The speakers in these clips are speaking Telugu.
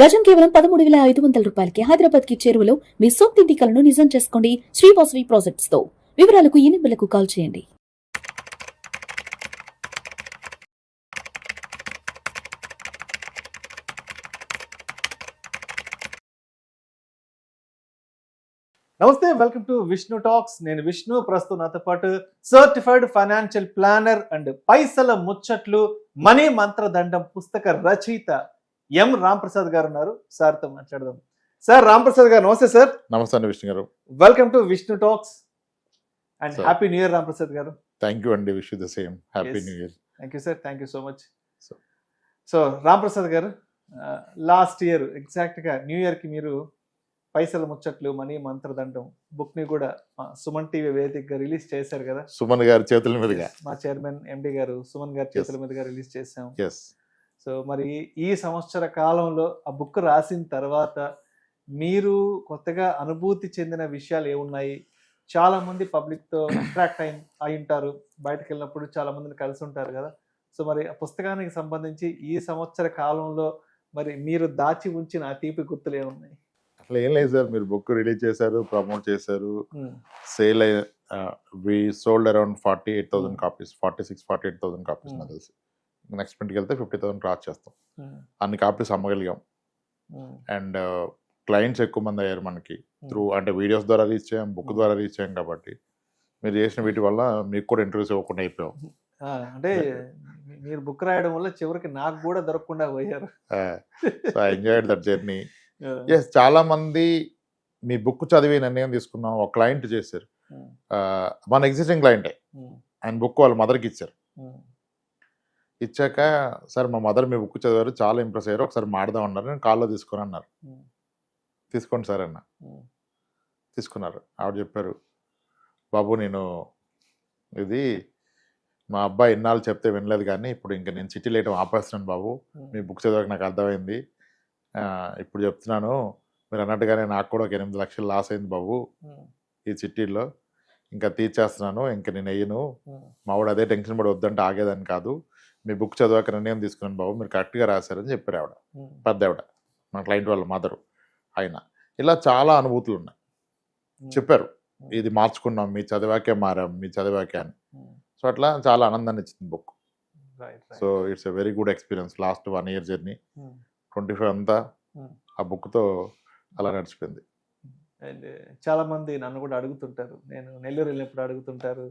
గజం కేవలం 13,500 రూపాయలకి హైదరాబాద్ కి చేరువలో మీ సొంతింటి కలను నిజం చేసుకోండి శ్రీవాసవి ప్రాజెక్ట్స్ తో. వివరాలకు ఈ నెంబర్లకు కాల్ చేయండి. నమస్తే, వెల్కమ్ టు విష్ణు టాక్స్. నేను విష్ణు. ప్రస్తుతం నాతో పాటు సర్టిఫైడ్ ఫైనాన్షియల్ ప్లానర్ అండ్ పైసల ముచ్చట్లు మనీ మంత్రదండం పుస్తక రచయిత ఎం రాంప్రసాద్ గారు ఉన్నారు. సార్తో మాట్లాడదాం. సార్ రాంప్రసాద్ గారు నమస్తే. సార్ నమస్తే అండి విష్ణు గారు. Welcome to Vishnu talks and Sir. Happy new year Ramprasad గారు. థ్యాంక్ యూ అండి. Wish the same. Happy Yes. New year. Thank you sir, thank you so much. So. So Ramprasad గారు, లాస్ట్ ఇయర్ ఎగ్జాక్ట్గా న్యూ ఇయర్కి మీరు పైసల ముచ్చట్లు మనీ మంత్రదండం బుక్ని కూడా సుమన్ టీవీ వేదికగా రిలీజ్ చేశారు కదా. సుమన్ గారి చేతుల మీదుగా. మా చైర్మన్ ఎండి గారు సుమన్ గారి చేతుల మీదుగా రిలీజ్ చేసాం. ఎస్. సో మరి ఈ సంవత్సర కాలంలో ఆ బుక్ రాసిన తర్వాత మీరు కొత్తగా అనుభూతి చెందిన విషయాలు ఏమున్నాయి? చాలా మంది పబ్లిక్తో అట్రాక్ట్ అయి ఉంటారు, బయటకు వెళ్ళినప్పుడు చాలా మందిని కలిసి ఉంటారు కదా. సో మరి ఆ పుస్తకానికి సంబంధించి ఈ సంవత్సర కాలంలో మరి మీరు దాచి ఉంచిన ఆ తీపి గుర్తులు ఏమున్నాయి? అసలు ఏం లేదు సార్, మీరు బుక్ రిలీజ్ చేశారు, ప్రమోట్ చేశారు, sale we sold around 48,000 copies, 48,000 copies నాకు తెలిసి. నెక్స్ట్ ప్రింట్కి వెళ్తే 50,000 క్రాస్ చేస్తాం. అన్ని కాపీస్ అమ్మగలిగాం. అండ్ క్లయింట్స్ ఎక్కువ మంది అయ్యారు మనకి త్రూ, అంటే వీడియోస్ ద్వారా రీచ్ చేయం, బుక్ ద్వారా రీచ్ చేయం. కాబట్టి మీరు చేసిన వీటి వల్ల మీకు కూడా ఇంటర్వ్యూస్ ఇవ్వకుండా అయిపోయాం. అంటే మీరు బుక్ రాయడం వల్ల చివరికి నాకు కూడా దొరకకుండా పోయారు. So I enjoyed that journey. Yes, చాలా మంది మీ బుక్ చదివి నిర్ణయం తీసుకున్నాం. ఒక క్లయింట్ చేశారు, మన ఎగ్జిస్టింగ్ క్లయింటే, ఆయన బుక్ వాళ్ళ మదర్కి ఇచ్చారు. ఇచ్చాక సార్ మా మదర్ మీ బుక్ చదివారు, చాలా ఇంప్రెస్ అయ్యారు, ఒకసారి మాడదాం అన్నారు. నేను కాల్లో తీసుకొని అన్నారు. తీసుకోండి సార్ అన్న. తీసుకున్నారు. ఆవిడ చెప్పారు, బాబు నేను ఇది మా అబ్బాయి ఇన్నాళ్ళు చెప్తే వినలేదు, కానీ ఇప్పుడు ఇంకా నేను చిట్టీలు వేయడం ఆపేస్తున్నాను బాబు, మీ బుక్ చదివాక నాకు అర్థమైంది. ఇప్పుడు చెప్తున్నాను, మీరు అన్నట్టుగానే నాకు కూడా ఒక 8 లక్షలు లాస్ అయింది బాబు ఈ చిట్టీల్లో, ఇంకా తీర్చేస్తున్నాను, ఇంకా నేను వేయను. మావాడు అదే టెన్షన్ పడి వద్దంటే ఆగేదాన్ని కాదు, మీ బుక్ చదివాక నిర్ణయం తీసుకున్నాను బాబు, మీరు కరెక్ట్గా రాశారని చెప్పారు ఆవిడ. పెద్ద ఆవిడ, మన క్లయింట్ వాళ్ళ మదరు. ఆయన ఇలా చాలా అనుభూతులు ఉన్నాయి. చెప్పారు, ఇది మార్చుకున్నాం, మీ చదివాకే మారాం, మీ చదివాకే అని. సో అట్లా చాలా ఆనందాన్ని ఇచ్చింది book. So it's a very good experience. Last 1 year journey, 25 అంతా ఆ బుక్తో అలా నడిచిపోయింది. అండ్ చాలా మంది నన్ను కూడా అడుగుతుంటారు, నేను నెల్లూరు వెళ్ళినప్పుడు అడుగుతుంటారు,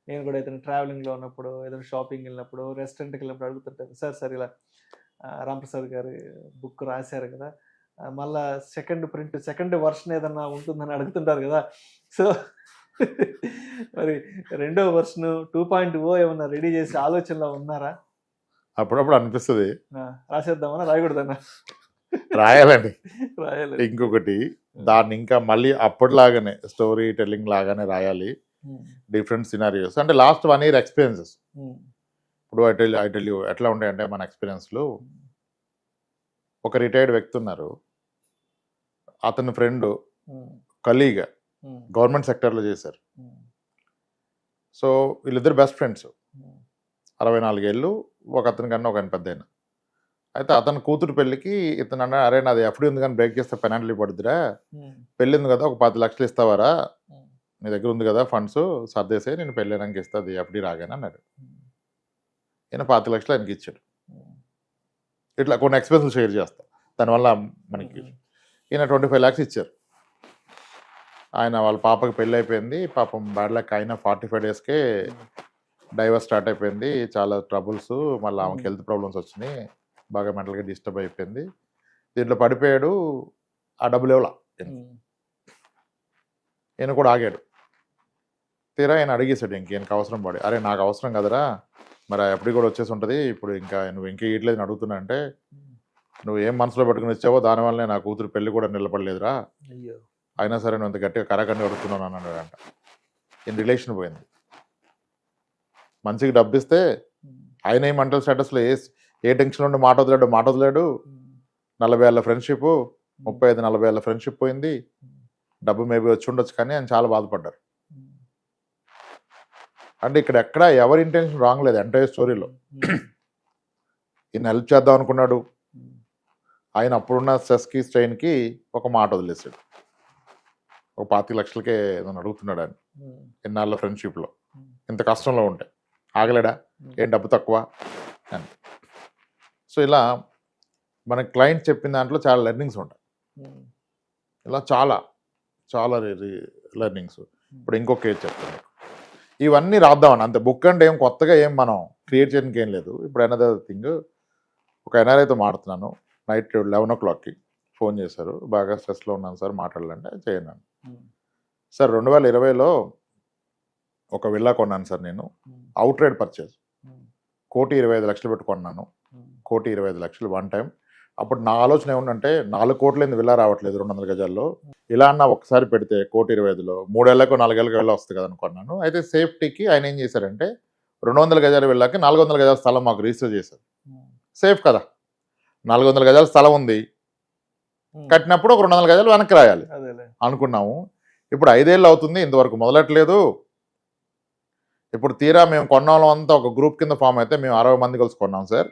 నేను కూడా ఏదైనా ట్రావెలింగ్లో ఉన్నప్పుడు, ఏదైనా షాపింగ్ వెళ్ళినప్పుడు, రెస్టారెంట్కి వెళ్ళినప్పుడు అడుగుతుంటారు, సార్ ఇలా రాంప్రసాద్ గారి బుక్ రాశారు కదా, మళ్ళా సెకండ్ వర్షన్ ఏదన్నా ఉంటుందని అడుగుతుంటారు కదా. సో మరి 2వ వర్షన్ 2.0 ఏమన్నా రెడీ చేసి ఆలోచనలో ఉన్నారా? అప్పుడప్పుడు అనిపిస్తుంది రాసేద్దామన్నా, రాయకూడదన్నా? రాయాలండి. రాయాలి. ఇంకొకటి, దాన్ని ఇంకా మళ్ళీ అప్పటిలాగానే స్టోరీ టెల్లింగ్ లాగానే రాయాలి, డిఫరెంట్ సినారియోస్. అంటే లాస్ట్ 1 year ఎక్స్పీరియన్సెస్. ఇప్పుడు ఐ టెల్ యూ ఎట్లా ఉంటాయంటే మన ఎక్స్పీరియన్స్లు. ఒక రిటైర్డ్ వ్యక్తి ఉన్నారు, అతని ఫ్రెండ్ కలీగ్ గవర్నమెంట్ సెక్టర్లో చేశారు. సో వీళ్ళిద్దరు బెస్ట్ ఫ్రెండ్స్, 64 ఏళ్ళు, ఒక అతని కన్నా ఒక ఆయన పెద్ద ఆయన. అయితే అతని కూతురు పెళ్ళికి ఇతను అన్నా, అరే నాది ఎఫ్డీ ఉంది కానీ బ్రేక్ చేస్తే పెనాల్టీ పడుతురా, పెళ్ళి ఉంది కదా, ఒక 10 లక్షలు ఇస్తావారా, నీ దగ్గర ఉంది కదా ఫండ్స్, సర్దేసే నేను పెళ్ళినాక ఇస్తుంది ఎఫ్డీ రాగానే అన్నాడు. ఈయన 10 లక్షలు ఆయనకి ఇచ్చాడు. ఇట్లా కొన్ని ఎక్స్పెన్సులు షేర్ చేస్తాం, దానివల్ల మనకి ఈయన 25 lakhs ఇచ్చారు. ఆయన వాళ్ళ పాపకి పెళ్ళి అయిపోయింది, పాపం బ్యాడ్ లక్. ఆయన 45 daysకే డైవర్స్ స్టార్ట్ అయిపోయింది, చాలా ట్రబుల్స్, మళ్ళీ ఆమెకి హెల్త్ ప్రాబ్లమ్స్ వచ్చినాయి, బాగా మెంటల్గా డిస్టర్బ్ అయిపోయింది, దీంట్లో పడిపోయాడు. ఆ డబ్బులు ఇవ్వాల ఈయన కూడా ఆగాడు. తీరా ఆయన అడిగేశాడు, ఇంకెనకు అవసరం పడి, అరే నాకు అవసరం కదరా, మరి ఎప్పటికి కూడా వచ్చేసి ఉంటుంది, ఇప్పుడు ఇంకా నువ్వు ఇంకా ఇట్లేదు అడుగుతున్నా అంటే, నువ్వు ఏం మనసులో పెట్టుకుని ఇచ్చావో దానివల్లనే నా కూతురు పెళ్ళి కూడా నిలబడలేదురా, అయినా సరే నువ్వు అంత గట్టిగా కరాకండి అడుగుతున్నాను అన్నాడంట. ఈయన రిలేషన్ పోయింది. మంచిగా డబ్బిస్తే ఆయన ఈ మెంటల్ స్టేటస్లో ఏ టెన్షన్ ఉండి మాట వదిలాడు. 40 ఏళ్ళ ఫ్రెండ్షిప్, 35-40 ఏళ్ళ ఫ్రెండ్షిప్ పోయింది. డబ్బు మేబీ వచ్చి ఉండొచ్చు, కానీ ఆయన చాలా బాధపడ్డారు. అంటే ఇక్కడ ఎక్కడ ఎవరి ఇంటెన్షన్ రాంగ్ లేదు ఎంటైర్ స్టోరీలో. ఈయన హెల్ప్ చేద్దాం అనుకున్నాడు, ఆయన అప్పుడున్న స్ట్రెస్కి స్ట్రెయిన్కి ఒక మాట వదిలేసాడు. ఒక 25 లక్షలకే ఏదైనా అడుగుతున్నాడు ఆయన ఎన్నాళ్ళ ఫ్రెండ్షిప్లో, ఇంత కష్టంలో ఉంటే ఆగలేడా, ఏం డబ్బు తక్కువ అని. సో ఇలా మన క్లయింట్ చెప్పిన దాంట్లో చాలా లెర్నింగ్స్ ఉంటాయి, ఇలా చాలా చాలా లెర్నింగ్స్. ఇప్పుడు ఇంకొక కేసు చెప్తాను మీకు. ఇవన్నీ రాద్దామని అంతే. బుక్ అంటే ఏం కొత్తగా ఏం మనం క్రియేట్ చేయడానికి ఏం లేదు. ఇప్పుడు అనదర్ థింగ్, ఒక ఎన్ఆర్ఐతో మాడుతున్నాను, నైట్ 11 o'clockకి ఫోన్ చేశారు, బాగా స్ట్రెస్లో ఉన్నాను సార్ మాట్లాడాలంటే చేయండి. సార్ 2020లో ఒక విల్లా కొన్నాను సార్, నేను అవుట్ రైడ్ పర్చేజ్ 1,25,00,000 పెట్టి కొన్నాను. 1,25,00,000 వన్ టైం. అప్పుడు నా ఆలోచన ఏముందంటే 4 కోట్ల విల్లా రావట్లేదు 200 గజాల్లో, ఇలా అన్న ఒకసారి పెడితే 1,20,00,000లో 3 ఏళ్ళకు 4 ఏళ్ళకి వెళ్ళి వస్తుంది కదా అనుకున్నాను. అయితే సేఫ్టీకి ఆయన ఏం చేశారంటే 200 గజాల విల్లాకి 400 గజాల స్థలం మాకు రిజిస్టర్ చేశారు. సేఫ్ కదా, 400 గజాల స్థలం ఉంది, కట్టినప్పుడు ఒక 200 గజాలు వెనక్కి రాయాలి అనుకున్నాము. ఇప్పుడు 5 ఏళ్ళు అవుతుంది, ఇంతవరకు మొదలెట్టలేదు. ఇప్పుడు తీరా మేము కొన్న వాళ్ళం అంతా ఒక గ్రూప్ కింద ఫామ్ అయితే మేము 60 మంది కలిసి కొన్నాం సార్.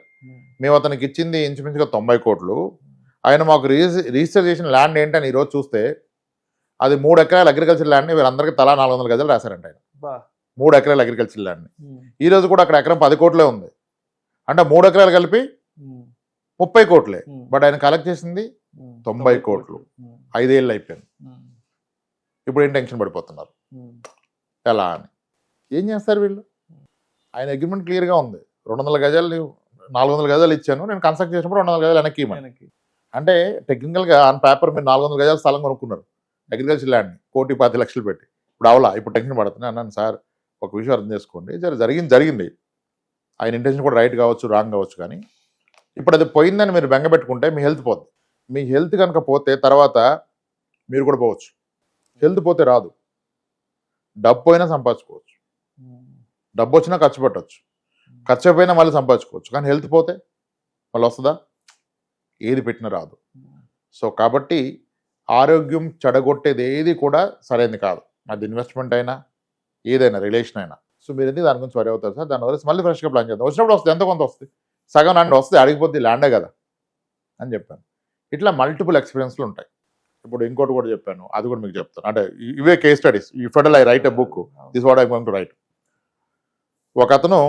మేము అతనికి ఇచ్చింది ఇంచుమించుగా 90 కోట్లు. ఆయన మాకు రిజిస్టర్ చేసిన ల్యాండ్ ఏంటని ఈరోజు చూస్తే అది 3 ఎకరాల అగ్రికల్చర్ ల్యాండ్ని వీరందరికీ తలా 400 గజాలు రాశారంట ఆయన. 3 ఎకరాల అగ్రికల్చర్ ల్యాండ్ని ఈ రోజు కూడా అక్కడ ఎకరం 10 కోట్లే ఉంది. అంటే 3 ఎకరాలు కలిపి 30 కోట్లే, బట్ ఆయన కలెక్ట్ చేసింది 90 కోట్లు. 5 ఏళ్ళు అయిపోయింది. ఇప్పుడు ఏం టెన్షన్ పడిపోతున్నారు ఎలా అని. ఏం చేస్తారు వీళ్ళు? ఆయన అగ్రిమెంట్ క్లియర్గా ఉంది, 200 గజాలు 400 గజాలు ఇచ్చాను, నేను కన్స్ట్రక్ట్ చేసినప్పుడు 200 గజాలు వెనక్కి ఇవ్వమని. అంటే టెక్నికల్గా ఆన్ పేపర్ మీరు 400 గజాల స్థలం కొనుక్కున్నారు అగ్రికల్చర్ ల్యాండ్ని 1,25,00,000 పెట్టి. ఇప్పుడు అవలా, ఇప్పుడు టెన్షన్ పడుతున్నాయి అన్నాను. సార్ ఒక విషయం అర్థం చేసుకోండి, జరిగింది. ఆయన ఇంటెన్షన్ కూడా రైట్ కావచ్చు, రాంగ్ కావచ్చు, కానీ ఇప్పుడు అది పోయిందని మీరు బెంగపెట్టుకుంటే మీ హెల్త్ పోతుంది. మీ హెల్త్ కనుక పోతే తర్వాత మీరు కూడా పోవచ్చు. హెల్త్ పోతే రాదు. డబ్బు పోయినా సంపాదించుకోవచ్చు, డబ్బు వచ్చినా ఖర్చు పెట్టవచ్చు, ఖర్చు అయిపోయినా మళ్ళీ సంపాదించుకోవచ్చు, కానీ హెల్త్ పోతే మళ్ళీ వస్తుందా? ఏది పెట్టినా రాదు. సో కాబట్టి ఆరోగ్యం చెడగొట్టేది ఏది కూడా సరైనది కాదు, అది ఇన్వెస్ట్మెంట్ అయినా ఏదైనా రిలేషన్ అయినా. సో మీరు ఎందుకు దాని గురించి వరి అవుతారు సార్? దాని వల్ల మళ్ళీ ఫ్రెష్గా ప్లాన్ చేద్దాం, వచ్చినప్పుడు వస్తుంది, ఎంత కొంత వస్తుంది, సగం ల్యాండ్ వస్తుంది, అడిగిపోద్ది ల్యాండే కదా అని చెప్పాను. ఇట్లా మల్టిపుల్ ఎక్స్పీరియన్స్లు ఉంటాయి. ఇప్పుడు ఇంకోటి కూడా చెప్పాను, అది కూడా మీకు చెప్తాను. అంటే ఇవే కేస్ స్టడీస్. ఈ pedal I right a book, this what I going to right. ఒక అతను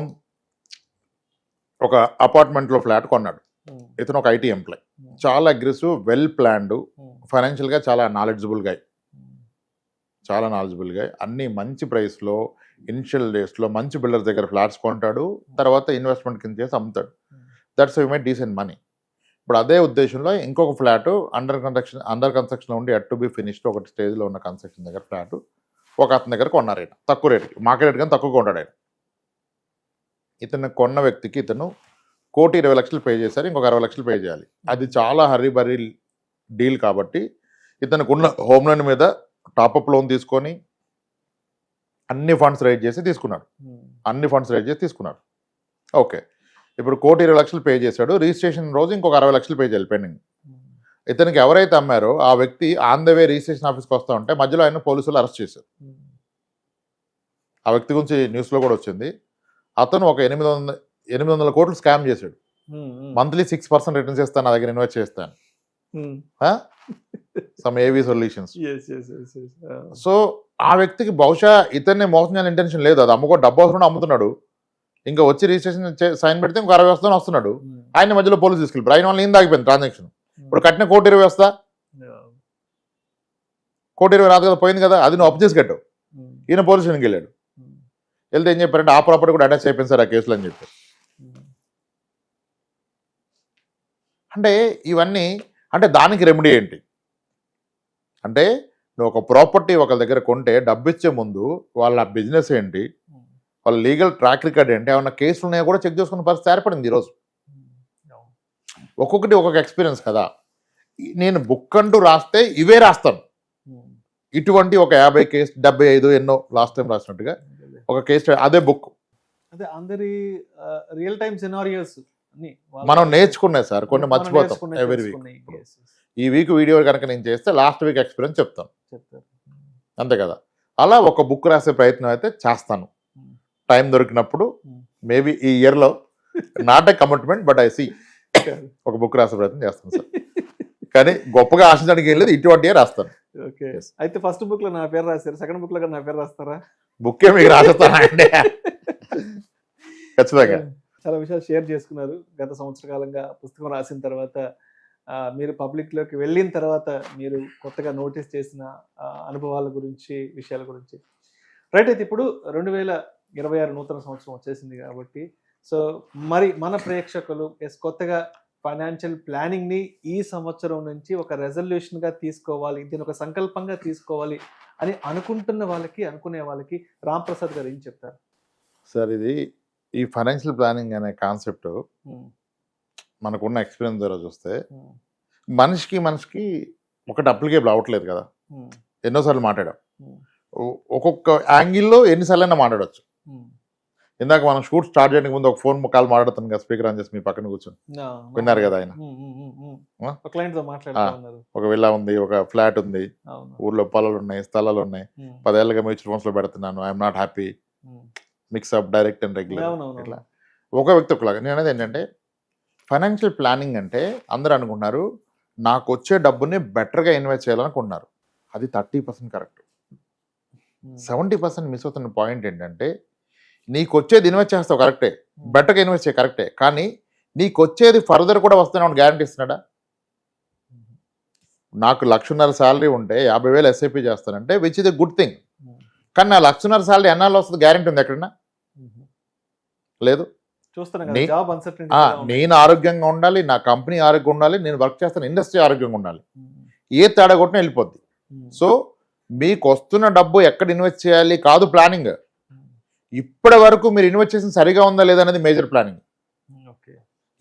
ఒక అపార్ట్మెంట్లో ఫ్లాట్ కొన్నాడు. ఇతను ఒక ఐటీ ఎంప్లాయ్, చాలా అగ్రెసివ్, వెల్ ప్లాన్డ్, ఫైనాన్షియల్గా చాలా నాలెడ్జబుల్ గా, అన్ని మంచి ప్రైస్లో ఇనిషియల్ డేస్లో మంచి బిల్డర్స్ దగ్గర ఫ్లాట్స్ కొంటాడు, తర్వాత ఇన్వెస్ట్మెంట్ కింద చేసి అమ్ముతాడు. That's how you make decent money. ఇప్పుడు అదే ఉద్దేశంలో ఇంకొక ఫ్లాట్ అండర్ కన్స్ట్రక్షన్ ఉండి అట్ టు బి ఫినిష్డ్ ఒక స్టేజ్లో ఉన్న కన్స్ట్రక్షన్ దగ్గర ఫ్లాట్ ఒక అతని దగ్గర కొన్నారు. ఆయన తక్కువ రేటుకి, మార్కెట్ రేట్ కానీ తక్కువగా ఉంటాడు ఆయన. ఇతను కొన్న వ్యక్తికి ఇతను 1,20,00,000 పే చేశారు, ఇంకొక 60 లక్షలు పే చేయాలి. అది చాలా హరీబరీ డీల్ కాబట్టి ఇతనికి ఉన్న హోమ్ లోన్ మీద టాపప్ లోన్ తీసుకొని అన్ని ఫండ్స్ రైజ్ చేసి తీసుకున్నాడు. ఓకే, ఇప్పుడు 1,20,00,000 పే చేశాడు. రిజిస్ట్రేషన్ రోజు ఇంకొక 60 లక్షలు పే చేయాలి పెండింగ్. ఇతనికి ఎవరైతే అమ్మారో ఆ వ్యక్తి ఆన్ ద వే రిజిస్ట్రేషన్ ఆఫీస్కి వస్తూ ఉంటే మధ్యలో ఆయన పోలీసులు అరెస్ట్ చేశారు. ఆ వ్యక్తి గురించి న్యూస్లో కూడా వచ్చింది. అతను ఒక 800 కోట్లు స్కామ్ చేశాడు. మంత్లీ 6% రిటర్న్స్ చేస్తాను, నా దగ్గర ఇన్వెస్ట్ చేస్తాను, సమ్ ఏవీ సొల్యూషన్స్. సో ఆ వ్యక్తికి బహుశా ఇతన్ని మోసం చేయాలని ఇంటెన్షన్ లేదు, అది అమ్ముకో డబ్బు అవసరం అమ్ముతున్నాడు. ఇంకా వచ్చి రిజిస్ట్రేషన్ సైన్ పెడితే ఇంకో 60 వస్తాను వస్తున్నాడు. ఆయన మధ్యలో పోలీసు తీసుకెళ్ళి ఆయన వల్ల ఏం దాగిపోయింది ట్రాన్సాక్షన్. ఇప్పుడు కట్టిన 1,20,00,000 వస్తా, 1,20,00,000 రాదు కదా, పోయింది కదా, అది నువ్వు అప్పు చేసి కట్టావు. ఈయన పోలీస్ స్టేషన్కి వెళ్ళాడు. వెళ్తే ఏం చెప్పారంటే ఆ ప్రాపర్టీ కూడా అటాచ్ అయిపోయింది సార్ ఆ కేసులో అని చెప్పారు. అంటే ఇవన్నీ, అంటే దానికి రెమెడీ ఏంటి అంటే, నువ్వు ఒక ప్రాపర్టీ ఒకరి దగ్గర కొంటే డబ్బు ఇచ్చే ముందు వాళ్ళ బిజినెస్ ఏంటి, వాళ్ళ లీగల్ ట్రాక్ రికార్డ్ ఏంటి, ఏమన్నా కేసులు ఉన్నాయో కూడా చెక్ చేసుకున్న పరిస్థితి ఏర్పడింది ఈరోజు. ఒక్కొక్కటి ఒక్కొక్క ఎక్స్పీరియన్స్ కదా. నేను బుక్ అంటూ రాస్తే ఇవే రాస్తాను, ఇటువంటి ఒక 50 కేసు 75 ఎన్నో లాస్ట్ టైం రాసినట్టుగా ఒక కేసు, అదే బుక్. అదే అందరి రియల్ టైమ్ సినారియోస్ మనం నేర్చుకున్నాయి సార్, కొన్ని మర్చిపోతాం ఎవ్రీ వీక్. ఈ వీక్ వీడియో కనుక నేను చేస్తే లాస్ట్ వీక్ ఎక్స్పీరియన్స్ చెప్తాను, అంతే కదా. అలా ఒక బుక్ రాసే ప్రయత్నం అయితే చేస్తాను టైం దొరికినప్పుడు. మేబీ ఈ ఇయర్లో not a commitment, but I see ఒక బుక్ రాసే ప్రయత్నం చేస్తాను సార్. కానీ గొప్పగా ఆశించడానికి ఏం లేదు, ఇటువంటివే రాస్తాను. ఓకే. Yes. అయితే ఫస్ట్ బుక్ లో నా పేరు రాశారు, సెకండ్ బుక్ లో కూడా నా పేరు రాస్తారా? బుక్కే మీకు రాసేస్తానండి ఖచ్చితంగా. చాలా విషయాలు షేర్ చేసుకున్నారు. గత సంవత్సర కాలంగా పుస్తకం రాసిన తర్వాత మీరు పబ్లిక్ లోకి వెళ్ళిన తర్వాత మీరు కొత్తగా నోటీస్ చేసిన అనుభవాల గురించి, విషయాల గురించి. రైట్. అయితే ఇప్పుడు 2026 నూతన సంవత్సరం వచ్చేసింది కాబట్టి, సో మరి మన ప్రేక్షకులు కొత్తగా ఫైనాన్షియల్ ప్లానింగ్ ని ఈ సంవత్సరం నుంచి ఒక రెజల్యూషన్ గా తీసుకోవాలి, దీని ఒక సంకల్పంగా తీసుకోవాలి అని అనుకుంటున్న వాళ్ళకి, అనుకునే వాళ్ళకి రామ్ ప్రసాద్ గారు ఏం చెప్తారు? సార్, ఇది ఈ ఫైనాన్షియల్ ప్లానింగ్ అనే కాన్సెప్ట్ మనకున్న ఎక్స్పీరియన్స్ ద్వారా చూస్తే మనిషికి ఒకటి అప్లికేబుల్ అవ్వట్లేదు కదా. ఎన్నోసార్లు మాట్లాడాం, ఒక్కొక్క యాంగిల్లో ఎన్నిసార్లు అయినా మాట్లాడవచ్చు. ఇందాక మనం షూట్ స్టార్ట్ చేయడానికి ముందు ఒక ఫోన్ కాల్ మాట్లాడుతాను కదా, స్పీకర్ ఆన్ చేసి మీ పక్కన కూర్చొని విన్నారు కదా ఆయన. ఒక విల్లా ఉంది, ఒక ఫ్లాట్ ఉంది, ఊర్లో పొలాలు ఉన్నాయి, స్థలాలు ఉన్నాయి, 10 ఏళ్ళుగా మ్యూచువల్ ఫండ్స్ లో పెడుతున్నాను, I'm not happy, mix-up, direct and regular, ఇట్లా ఒక వ్యక్తి ఒకలాగా. నేను అనేది ఏంటంటే, ఫైనాన్షియల్ ప్లానింగ్ అంటే అందరూ అనుకుంటున్నారు నాకు వచ్చే డబ్బుని బెటర్గా ఇన్వెస్ట్ చేయాలనుకుంటున్నారు. అది 30% కరెక్ట్. 70% మిస్ అవుతున్న పాయింట్ ఏంటంటే, నీకు వచ్చేది ఇన్వెస్ట్ చేస్తావు కరెక్టే, బెటర్గా ఇన్వెస్ట్ చేయ కరెక్టే, కానీ నీకు వచ్చేది ఫర్దర్ కూడా వస్తున్నావు గ్యారంటీ ఇస్తున్నాడా? నాకు 1,50,000 శాలరీ ఉంటే 50,000 ఎస్ఐపి చేస్తానంటే which is a good thing. కానీ నా 1,50,000 శాలరీ ఎన్నాళ్ళు వస్తుంది గ్యారంటీ ఉంది ఎక్కడన్నా? లేదు. నేను ఆరోగ్యంగా ఉండాలి, నా కంపెనీ ఆరోగ్యంగా ఉండాలి, నేను వర్క్ చేస్తాను ఇండస్ట్రీ ఆరోగ్యంగా ఉండాలి. ఏ తేడా కొట్టినా వెళ్ళిపోద్ది. సో మీకు వస్తున్న డబ్బు ఎక్కడ ఇన్వెస్ట్ చేయాలి కాదు ప్లానింగ్. ఇప్పటి వరకు మీరు ఇన్వెస్ట్ చేసిన సరిగా ఉందా లేదా అనేది మేజర్ ప్లానింగ్.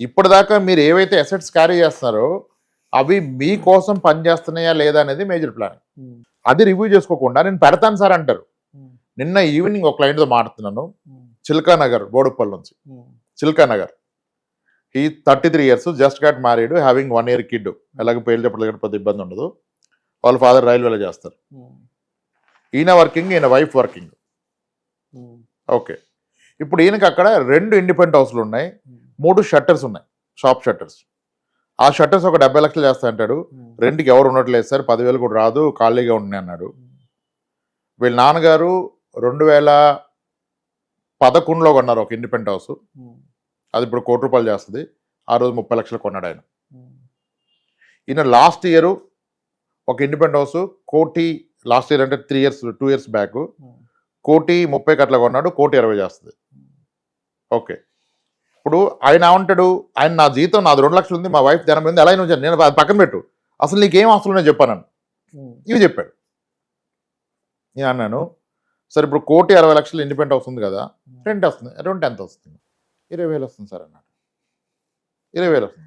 ఇప్పటిదాకా మీరు ఏవైతే అసెట్స్ క్యారీ చేస్తున్నారో అవి మీకోసం పనిచేస్తున్నాయా లేదా అనేది మేజర్ ప్లానింగ్. అది రివ్యూ చేసుకోకుండా నేను పెడతాను సార్ అంటారు. నిన్న ఈవినింగ్ ఒక క్లయింట్తో మాట్లాడుతున్నాను, చిల్కా నగర్, బోడుప్పల్ నుంచి. చిల్కా నగర్, ఈ 33 years, just got married, having 1 year kid. ఎలాగ పేర్లు చెప్పలేదు, పెద్ద ఇబ్బంది ఉండదు. వాళ్ళ ఫాదర్ రైల్వేలో చేస్తారు, ఈయన వర్కింగ్, ఈయన వైఫ్ వర్కింగ్. ఓకే. ఇప్పుడు ఈయనకి అక్కడ 2 ఇండిపెండెంట్ హౌస్లు ఉన్నాయి, 3 షట్టర్స్ ఉన్నాయి, షాప్ షట్టర్స్. ఆ షట్టర్స్ ఒక 70 లక్షలు చేస్తా అంటాడు. రెంట్కి ఎవరు ఉండట్లేదు సార్, 10,000 కూడా రాదు, ఖాళీగా ఉన్నాయి అన్నాడు. వీళ్ళ నాన్నగారు 2011లో కొన్నారు ఒక ఇండిపెండెంట్ హౌస్, అది ఇప్పుడు ₹1 కోటి చేస్తుంది. ఆ రోజు 30 లక్షలు కొన్నాడు ఆయన. ఈయన లాస్ట్ ఇయర్ ఒక ఇండిపెండెంట్ హౌస్ కోటి, లాస్ట్ ఇయర్ అంటే 2 years బ్యాక్, 1,30,00,000 అట్లా కొన్నాడు, 1,20,00,000 చేస్తుంది. ఓకే. ఇప్పుడు ఆయన ఏమంటాడు, ఆయన నా జీతం నాది 2 లక్షలు ఉంది, మా వైఫ్ 80 ఉంది, ఎలా అయినా వచ్చాను, నేను అది పక్కన పెట్టు, అసలు నీకేం అవసరం నేను చెప్పాను, ఇవి చెప్పాడు. నేను అన్నాను, సార్ ఇప్పుడు 1,60,00,000 ఇండిపెండెంట్ హౌస్ ఉంది కదా, రెంట్ వస్తుంది, రెంట్ ఎంత వస్తుంది? 20,000 వస్తుంది సార్ అన్నాడు. 20,000 వస్తుంది.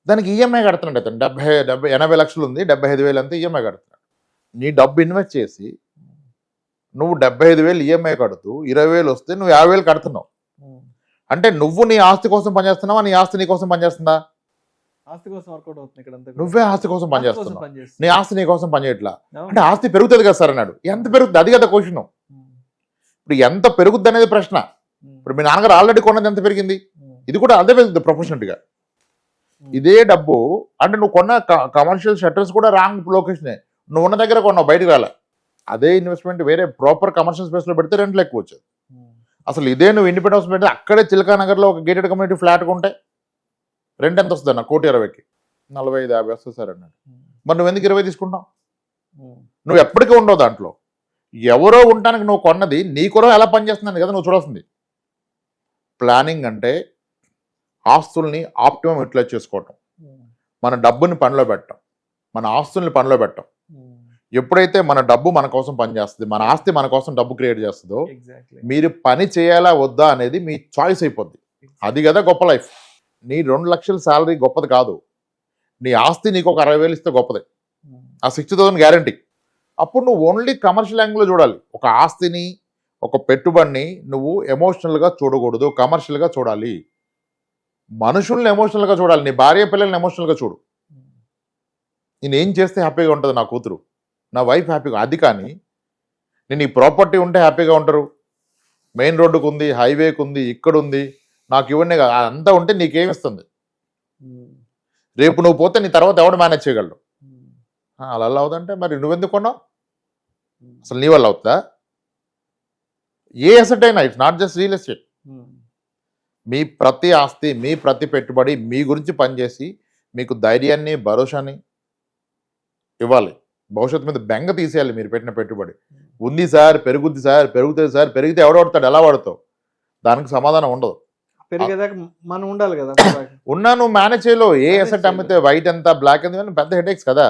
దానికి ఈఎంఐ కడుతున్నాడు అతను, 80 లక్షలు ఉంది, 75,000 అంతా ఈఎంఐ కడుతున్నాడు. నీ డబ్బు ఇన్వెస్ట్ చేసి నువ్వు 75,000 ఈఎంఐ కడుతూ 20,000 వస్తే నువ్వు 50,000 కడుతున్నావు. అంటే నువ్వు నీ ఆస్తి కోసం పనిచేస్తున్నావా, నీ ఆస్తి నీ కోసం పనిచేస్తుందా? ఆస్తి కోసం వర్కౌట్ అవుతుంది ఇక్కడ. నువ్వే ఆస్తి కోసం పనిచేస్తున్నావు, నీ ఆస్తి నీ కోసం పనిచేయట్లా. అంటే ఆస్తి పెరుగుతుంది కదా సార్ అన్నాడు. ఎంత పెరుగుతుంది, అది కదా క్వశ్చన్. ఇప్పుడు ఎంత పెరుగుద్ది అనేది ప్రశ్న. ఇప్పుడు మీ నాన్నగారు ఆల్రెడీ కొన్నది ఎంత పెరిగింది, ఇది కూడా అదే పెరుగుతుంది ప్రొఫెషనల్గా. ఇదే డబ్బు అంటే నువ్వు కొన్న కమర్షియల్ షట్టర్స్ కూడా రాంగ్ లొకేషనే, నువ్వు ఉన్న దగ్గర కొన్నావు, బయటకు రాలే. అదే ఇన్వెస్ట్మెంట్ వేరే ప్రాపర్ కమర్షియల్ స్పేస్లో పెడితే రెంట్లు ఎక్కువ వచ్చేది. అసలు ఇదే నువ్వు ఇండిపెండెంట్ హౌస్ పెడితే అక్కడే చిల్కా నగర్లో ఒక గేటెడ్ కమ్యూనిటీ ఫ్లాట్ కొంటే రెంట్ ఎంత వస్తుంది అన్న? 1,20,00,000, 45-50 వస్తుంది సార్ అన్నాడు. మరి నువ్వు ఎందుకు 20 తీసుకుంటావు? నువ్వు ఎప్పటికీ ఉండవు దాంట్లో. ఎవరో ఉండటానికి నువ్వు కొన్నది నీ కొరకు ఎలా పనిచేస్తుందని కదా నువ్వు చూడాల్సింది. ప్లానింగ్ అంటే ఆస్తుల్ని ఆప్టిమం యూటిలైజ్ చేసుకోవటం, మన డబ్బుని పనిలో పెట్టడం, మన ఆస్తుల్ని పనిలో పెట్టడం. ఎప్పుడైతే మన డబ్బు మన కోసం పనిచేస్తుంది, మన ఆస్తి మన కోసం డబ్బు క్రియేట్ చేస్తుందో, మీరు పని చేయాలా వద్దా అనేది మీ చాయిస్ అయిపోద్ది. అది కదా గొప్ప లైఫ్. నీ 2 లక్షల శాలరీ గొప్పది కాదు, నీ ఆస్తి నీకు ఒక 60,000 ఇస్తే గొప్పది, ఆ 60,000 గ్యారంటీ. అప్పుడు నువ్వు ఓన్లీ కమర్షియల్ యాంగిల్లో చూడాలి. ఒక ఆస్తిని, ఒక పెట్టుబడిని నువ్వు ఎమోషనల్గా చూడకూడదు, కమర్షియల్గా చూడాలి. మనుషుల్ని ఎమోషనల్గా చూడాలి. నీ భార్య పిల్లల్ని ఎమోషనల్గా చూడు. నేనేం చేస్తే హ్యాపీగా ఉంటుంది నా కూతురు, నా వైఫ్ హ్యాపీగా, అది. కానీ నేను ఈ ప్రాపర్టీ ఉంటే హ్యాపీగా ఉంటారు, మెయిన్ రోడ్డుకు ఉంది, హైవేకు ఉంది, ఇక్కడ ఉంది, నాకు ఇవన్నీ అంతా ఉంటే నీకేమిస్తుంది? రేపు నువ్వు పోతే నీ తర్వాత ఎవడు మేనేజ్ చేయగలడు? అలా అవుతుందంటే మరి నువ్వెందుకు కొన్నావు? అసలు నీ వల్ల అవుతుందా? ఏ అసెట్ అయినా, it's not just real estate. మీ ప్రతి ఆస్తి, మీ ప్రతి పెట్టుబడి మీ గురించి పనిచేసి మీకు ధైర్యాన్ని, భరోసాని ఇవ్వాలి. భవిష్యత్తు మీద బెంగ తీసేయాలి. మీరు పెట్టిన పెట్టుబడి ఉంది సార్, పెరుగుద్ది సార్, పెరుగుతుంది సార్, పెరిగితే ఎవడవాడతాడు, ఎలా వాడతావు? దానికి సమాధానం ఉండదు. పెరిగేదాకా మనం ఉండాలి కదా. ఉన్నా నువ్వు మేనేజ్ చేయలేవు. ఏ అసెట్ అమ్మితే వైట్ ఎంత, బ్లాక్ ఎంత, పెద్ద హెడేక్స్ కదా.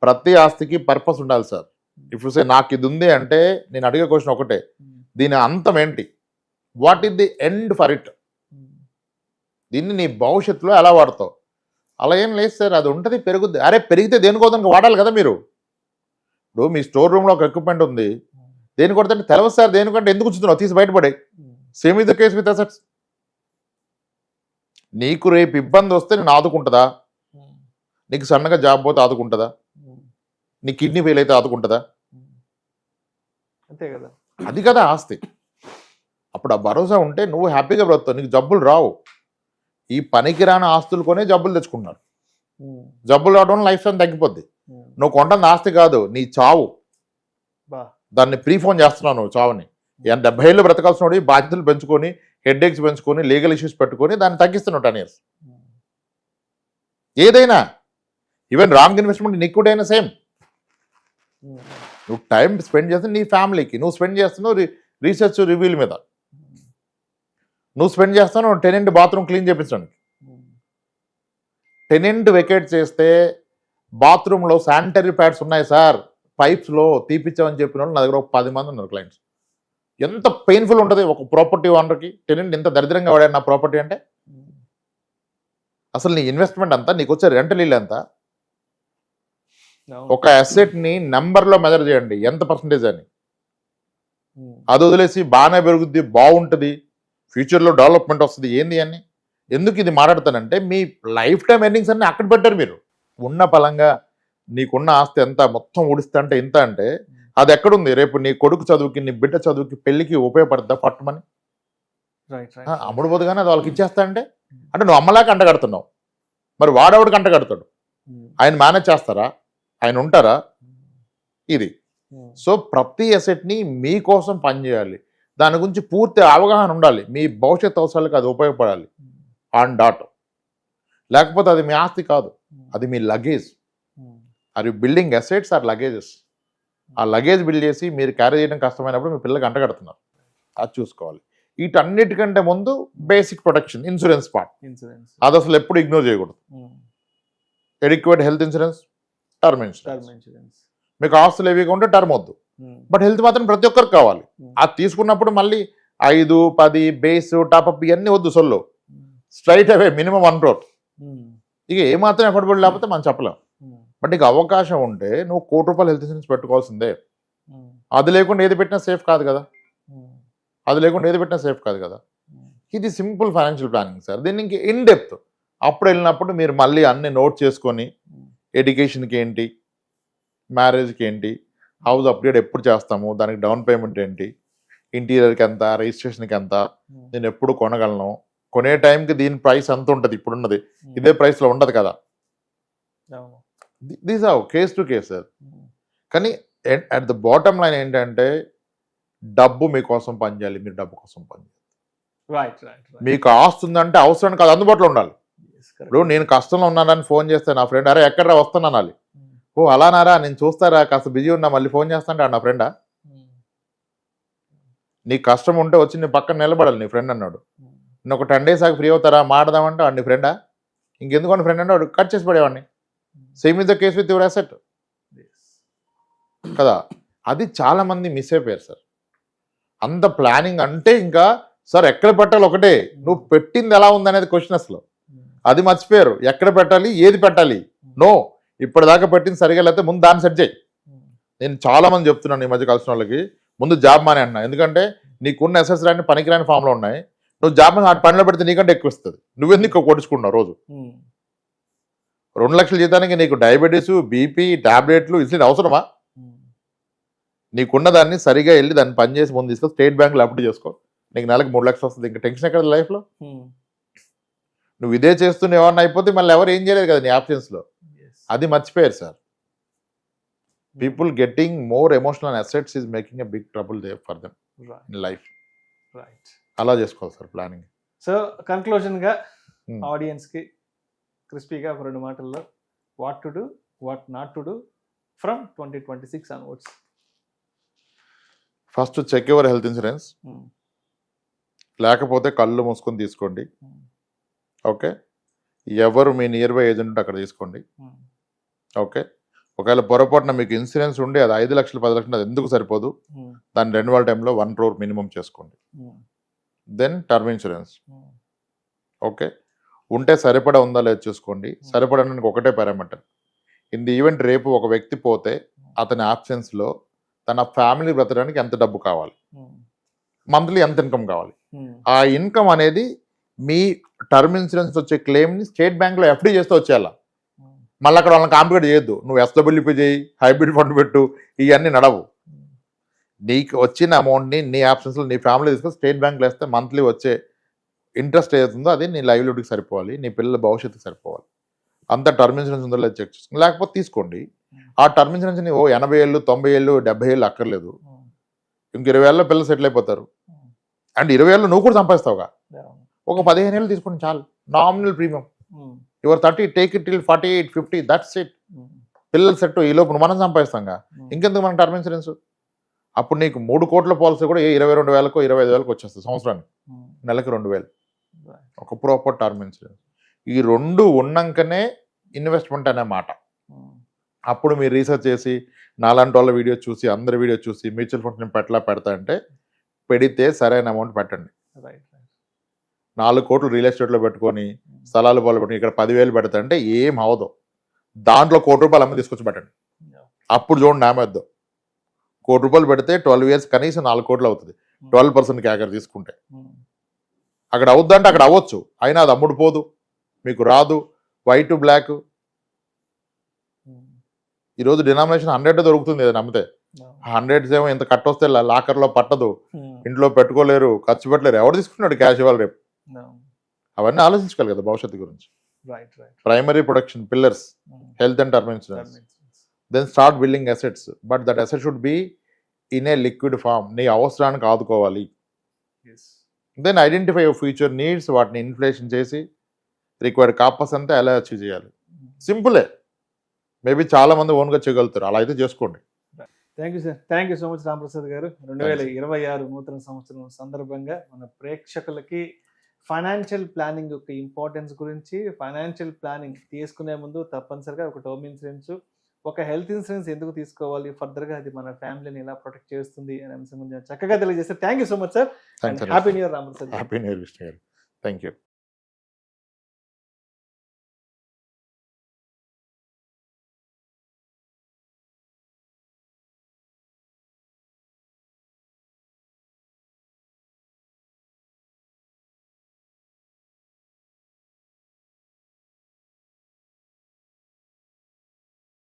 ప్రతి ఆస్తికి పర్పస్ ఉండాలి సార్. ఇఫ్ యు సే నాకు ఇది ఉంది అంటే నేను అడిగే క్వశ్చన్ ఒకటే, దీని అంతం ఏంటి? What is the end for it? దీన్ని నీ భవిష్యత్తులో ఎలా వాడతావు? అలా ఏం లేదు సార్, అది ఉంటుంది, పెరుగుద్ది. అరే పెరిగితే దేనికోదానికి వాడాలి కదా మీరు. ఇప్పుడు మీ స్టోర్ రూమ్లో ఒక ఎక్విప్మెంట్ ఉంది, దేని కొడుతుంటే తెలవదు సార్, దేనికంటే ఎందుకు ఉంచుతున్నావు, తీసి బయటపడే. Same is the case with assets. నీకు రేపు ఇబ్బంది వస్తే నేను ఆదుకుంటుందా? నీకు సన్నగా జాబ్ పోతే ఆదుకుంటుందా? నీ కిడ్నీ ఫెయిల్ అయితే ఆదుకుంటుందా? అంతే కదా. అది కదా ఆస్తి. అప్పుడు ఆ భరోసా ఉంటే నువ్వు హ్యాపీగా బ్రతుకుతావు, నీకు జబ్బులు రావు. ఈ పనికిరాని ఆస్తులు కొనే జబ్బులు తెచ్చుకున్నారు. జబ్బులు రావడం లైఫ్ స్టైల్ తగ్గిపోద్ది. నువ్వు కొంటుంది ఆస్తి కాదు, నీ చావు. దాన్ని ప్రీఫోన్ చేస్తున్నావు నువ్వు చావుని. 70 ఏళ్ళు బ్రతకాల్సిన బాధ్యతలు పెంచుకొని, హెడ్ఏక్స్ పెంచుకొని, లీగల్ ఇష్యూస్ పెట్టుకొని దాన్ని తగ్గిస్తున్నావు 10 years. ఏదైనా ఈవెన్ రాంగ్ ఇన్వెస్ట్మెంట్ నీకు కూడా అయినా సేమ్. నువ్వు టైం స్పెండ్ చేస్తే నీ ఫ్యామిలీకి, నువ్వు స్పెండ్ చేస్తున్నావు రీసెర్చ్ రివ్యూల మీద, నువ్వు స్పెండ్ చేస్తున్నావు టెనెంట్ బాత్రూమ్ క్లీన్ చేయించడానికి. టెనెంట్ వెకేట్ చేస్తే బాత్రూంలో శానిటరీ ప్యాడ్స్ ఉన్నాయి సార్, పైప్స్లో తీపిచ్చామని చెప్పిన వాళ్ళు నా దగ్గర ఒక 10 మంది ఉన్నారు క్లయింట్స్. ఎంత పెయిన్ఫుల్ ఉంటుంది ఒక ప్రాపర్టీ ఓనర్కి. టెనెంట్ ఎంత దరిద్రంగా వాడాడు నా ప్రాపర్టీ అంటే. అసలు నీ ఇన్వెస్ట్మెంట్ అంతా, నీకు వచ్చే రెంటల్ ఇల్లు ఎంత? ఒక అసెట్ని నెంబర్లో మెజర్ చేయండి ఎంత పర్సంటేజ్ అని. అది వదిలేసి బాగానే పెరుగుద్ది, బాగుంటుంది, ఫ్యూచర్లో డెవలప్మెంట్ వస్తుంది, ఏంది అని. ఎందుకు ఇది మాట్లాడతానంటే మీ లైఫ్ టైం ఎర్నింగ్స్ అన్ని అక్కడ పెట్టారు మీరు. ఉన్న పలంగా నీకున్న ఆస్తి ఎంత మొత్తం ఊడిస్తా అంటే ఇంత అంటే అది ఎక్కడుంది? రేపు నీ కొడుకు చదువుకి, నీ బిడ్డ చదువుకి, పెళ్లికి ఉపయోగపడుతుందా పట్టుమని? అమ్ముడు పోదుగానే అది వాళ్ళకి ఇచ్చేస్తా అంటే నువ్వు అమ్మలాగా అంటగడుతున్నావు. మరి వాడవాడికి అంటగడతాడు. ఆయన మేనేజ్ చేస్తారా? ఆయన ఉంటారా? ఇది. సో ప్రతి అసెట్ని మీకోసం పనిచేయాలి, దాని గురించి పూర్తి అవగాహన ఉండాలి, మీ భవిష్యత్ అవసరాలకు అది ఉపయోగపడాలి ఆన్ డాట్. లేకపోతే అది మీ ఆస్తి కాదు, అది మీ luggage. Are you building assets or luggages? ఆ లగేజ్ బిల్డ్ చేసి మీరు క్యారీ చేయడం కష్టమైనప్పుడు మీ పిల్లలకి అంటగడుతున్నారు. అది చూసుకోవాలి. వీటన్నిటికంటే ముందు బేసిక్ ప్రొటెక్షన్, ఇన్సూరెన్స్ పార్ట్. అది అసలు ఎప్పుడు ఇగ్నోర్ చేయకూడదు. Adequate health insurance, term insurance. మీకు ఆస్తులు ఏవిగా ఉంటే టర్మ్ వద్దు, బట్ హెల్త్ మాత్రం ప్రతి ఒక్కరికి కావాలి. అది తీసుకున్నప్పుడు మళ్ళీ 5, 10 బేస్ టాప్అప్ ఇవన్నీ వద్దు. సొల్లు స్ట్రైట్ అవే మినిమం 1 crore. ఇక ఏమాత్రం ఎఫర్టబుల్ లేకపోతే మనం చెప్పలేం. బట్ నీకు అవకాశం ఉంటే నువ్వు ₹1 హెల్త్ ఇన్సూరెన్స్ పెట్టుకోవాల్సిందే. అది లేకుండా ఏది పెట్టినా సేఫ్ కాదు కదా. ఇది సింపుల్ ఫైనాన్షియల్ ప్లానింగ్ సార్. దీన్ని ఇంక ఇన్ డెప్త్ అప్పుడు వెళ్ళినప్పుడు మీరు మళ్ళీ అన్ని నోట్ చేసుకొని, ఎడ్యుకేషన్కి ఏంటి, మ్యారేజ్కి ఏంటి, హౌస్ అప్గ్రేడ్ ఎప్పుడు చేస్తాము, దానికి డౌన్ పేమెంట్ ఏంటి, ఇంటీరియర్కి ఎంత, రిజిస్ట్రేషన్కి ఎంత, నేను ఎప్పుడు కొనగలను, కొనే టైంకి దీని ప్రైస్ ఎంత ఉంటుంది, ఇప్పుడున్నది ఇదే ప్రైస్లో ఉండదు కదా. These are case to case sir. కానీ అట్ ద బాటమ్ లైన్ ఏంటంటే డబ్బు మీకోసం పనిచేయాలి, మీరు డబ్బు కోసం పనిచేయాలి. మీకు ఆస్తుందంటే అవసరానికి అది అందుబాటులో ఉండాలి. ఇప్పుడు నేను కష్టంలో ఉన్నానని ఫోన్ చేస్తే నా ఫ్రెండ్ అరే ఎక్కడ్రా వస్తాను అనాలి. ఓ అలానారా, నేను చూస్తారా, కాస్త బిజీ ఉన్నా, మళ్ళీ ఫోన్ చేస్తాంటే నా ఫ్రెండా? నీకు కష్టం ఉంటే వచ్చి నీ పక్కన నిలబడాలి నీ ఫ్రెండ్ అన్నాడు. నేను ఒక 10 days ఆగి ఫ్రీ అవుతారా మాడదామంటే వాడు నీ ఫ్రెండా? ఇంకెందుకు ఫ్రెండ్ అంటే వాడు కట్ చేసి పడేవాడిని. Same is the case with your asset కదా. అది చాలా మంది మిస్ అయిపోయారు సార్. అంత ప్లానింగ్ అంటే ఇంకా సార్ ఎక్కడ పెట్టాలి ఒకటే, నువ్వు పెట్టింది ఎలా ఉందనేది క్వశ్చన్ అసలు అది మర్చిపోయారు. ఎక్కడ పెట్టాలి, ఏది పెట్టాలి, నో ఇప్పటిదాకా పెట్టింది సరిగా లేకపోతే ముందు దాన్ని సెట్ చేయి. నేను చాలా మంది చెప్తున్నాను ఈ మధ్య కలిసిన వాళ్ళకి, ముందు జాబ్ మానే అన్నా. ఎందుకంటే నీకున్న అసెట్స్ రాని పనికిరాని ఫామ్లో ఉన్నాయి. నువ్వు జాబ్ మాని పనిలో పెడితే నీకంటే ఎక్కువ ఇస్తుంది. నువ్వెందుకు కొట్టించుకున్నావు రోజు 2 లక్షల జీతానికి? నీకు డయాబెటీస్, బీపీ, టాబ్లెట్లు ఇట్లా అవసరమా? నీకున్న దాన్ని సరిగా వెళ్ళి దాన్ని పని చేసి ముందు తీసుకో, స్టేట్ బ్యాంకులో అప్లై చేసుకో, నీకు నెలకు 3 లక్షలు వస్తుంది. ఇంకా టెన్షన్ ఎక్కడ లైఫ్లో? నువ్వు ఇదే చేస్తూనే ఏమన్నా అయిపోతే మళ్ళీ ఎవరు ఏం చేయలేదు కదా నీ ఆప్షన్స్లో. అది మర్చిపోయారు sir. People getting more emotional assets is making a big trouble they for them in life. Right. అలా చేసుకోవాలి సార్ ప్లానింగ్. సో కన్క్లూజన్గా ఆడియన్స్కి క్రిస్పీగా ఒక 2 మాటల్లో what to do, what not to do from 2026 onwards. First check your health insurance. లేకపోతే కళ్ళు మూసుకొని తీసుకోండి. ఓకే. ఎవరు మీ నియర్ బై ఏజెంట్ ఉంటే అక్కడ తీసుకోండి. ఓకే. ఒకవేళ పొరపాటున మీకు ఇన్సూరెన్స్ ఉండి అది 5 లక్షలు 10 లక్షలు అది ఎందుకు సరిపోదు, దాని రెన్యువల్ టైంలో 1 crore మినిమం చేసుకోండి. Then term insurance. ఓకే. ఉంటే సరిపడా ఉందా లేదు చూసుకోండి. సరిపడడానికి ఒకటే పారామీటర్. ఇన్ ది ఈవెంట్ రేపు ఒక వ్యక్తి పోతే అతని ఆప్షన్స్లో తన ఫ్యామిలీ బ్రతకడానికి ఎంత డబ్బు కావాలి, మంత్లీ ఎంత ఇన్కమ్ కావాలి, ఆ ఇన్కమ్ అనేది మీ టర్మ్ ఇన్సూరెన్స్ వచ్చే క్లెయిమ్ని స్టేట్ బ్యాంక్లో ఎఫ్డీ చేస్తూ వచ్చేయాల. మళ్ళీ అక్కడ వాళ్ళని కాంప్లికేట్ చేయొద్దు. నువ్వు ఎస్డబ్ల్యూపీ చేయి, హైబ్రిడ్ ఫండ్ పెట్టు, ఇవన్నీ నడవు. నీకు వచ్చిన అమౌంట్ని నీ ఆప్షన్స్లో నీ ఫ్యామిలీ తీసుకొని స్టేట్ బ్యాంక్లో వేస్తే మంత్లీ వచ్చే ఇంట్రెస్ట్ ఏదైతుందో అది నీ లైవ్లీహుడ్కి సరిపోవాలి, నీ పిల్లల భవిష్యత్తుకి సరిపోవాలి. అంత టర్మ్ ఇన్సూరెన్స్ ఉందో లేదు చెక్ చేసుకోండి. లేకపోతే తీసుకోండి. ఆ టర్మ్ ఇన్సూరెన్స్ని 80 ఏళ్ళు 90 ఏళ్ళు 70 ఏళ్ళు అక్కర్లేదు. ఇంక 20 ఏళ్ళలో పిల్లలు సెటిల్ అయిపోతారు. అండ్ 20 ఏళ్ళు నువ్వు కూడా సంపాదిస్తావుగా. ఒక 15 ఏళ్ళు తీసుకోండి చాలు. Nominal premium your 30, take it till 48, 50, that's it. పిల్లలు సెట్ ఈ లోపు మనం సంపాదిస్తాంగా, ఇంకెందుకు మన టర్మ్ ఇన్సూరెన్స్. అప్పుడు నీకు 3 కోట్ల పాలసీ కూడా 22,000కో 25,000కో వచ్చేస్తుంది సంవత్సరానికి. నెలకి 2,000 ఒక ప్రాపర్ టర్మ్ ఇన్సూరెన్స్. ఈ 2 ఉన్నాకనే ఇన్వెస్ట్మెంట్ అనే మాట. అప్పుడు మీరు రీసెర్చ్ చేసి నాలాంటి వాళ్ళ వీడియో చూసి అందరి వీడియో చూసి మ్యూచువల్ ఫండ్స్ నేను పెడతా అంటే పెడితే సరైన అమౌంట్ పెట్టండి. 4 కోట్లు రియల్ ఎస్టేట్లో పెట్టుకొని స్థలాలు పాలు పెట్టుకుని ఇక్కడ 10,000 పెడతా అంటే ఏం అవదు. దాంట్లో ₹1 అమ్మ తీసుకొచ్చి పెట్టండి. అప్పుడు చూడండి నామేద్దాం. ₹1 పెడితే 12 years కనీసం 4 కోట్లు అవుతుంది. 12% క్యాగర్ తీసుకుంటే అక్కడ అవుద్దంటే అక్కడ అవ్వచ్చు. అయినా అది అమ్ముడు పోదు, మీకు రాదు. White to black. ఈరోజు డినామినేషన్ 100 దొరుకుతుంది ఏదైనా అమ్మితే. 100 ఏమో ఇంత కట్టొస్తే లాకర్లో పట్టదు, ఇంట్లో పెట్టుకోలేరు, ఖర్చు పెట్టలేరు. ఎవరు తీసుకుంటున్నాడు క్యాష్ ఇవ్వాలి రేపు? అవన్నీ ఆలోచించుకోవాలి కదా భవిష్యత్తు గురించి. Primary protection pillars health and term insurance. Then start building assets, but that asset should be in a liquid form. నీ అవసరానికి ఆదుకోవాలి. Then identify your future needs, వాటిని ఇన్ఫ్లేషన్ చేసి రిక్వైర్డ్ కాపస్ అంతా ఎలా అచీవ్ చేయాలి. సింపులే. మేబీ చాలా మంది ఓన్గా చేయగలుగుతారు. అలా అయితే చేసుకోండి. Thank you sir. Thank you so much Ramprasad గారు. 2026 నూతన సంవత్సరం సందర్భంగా మన ప్రేక్షకులకి ఫైనాన్షియల్ ప్లానింగ్ యొక్క ఇంపార్టెన్స్ గురించి, ఫైనాన్షియల్ ప్లానింగ్ తీసుకునే ముందు తప్పనిసరిగా ఒక టర్మ్ ఇన్సూరెన్స్, ఒక హెల్త్ ఇన్సూరెన్స్ ఎందుకు తీసుకోవాలి, ఫర్దర్గా అది మన ఫ్యామిలీని ఎలా ప్రొటెక్ట్ చేస్తుంది అనే అంశం గురించి చక్కగా తెలియజేస్తారు. Thank you so much sir. Happy new year Ramprasad. Happy new year Vishnu garu. Thank you.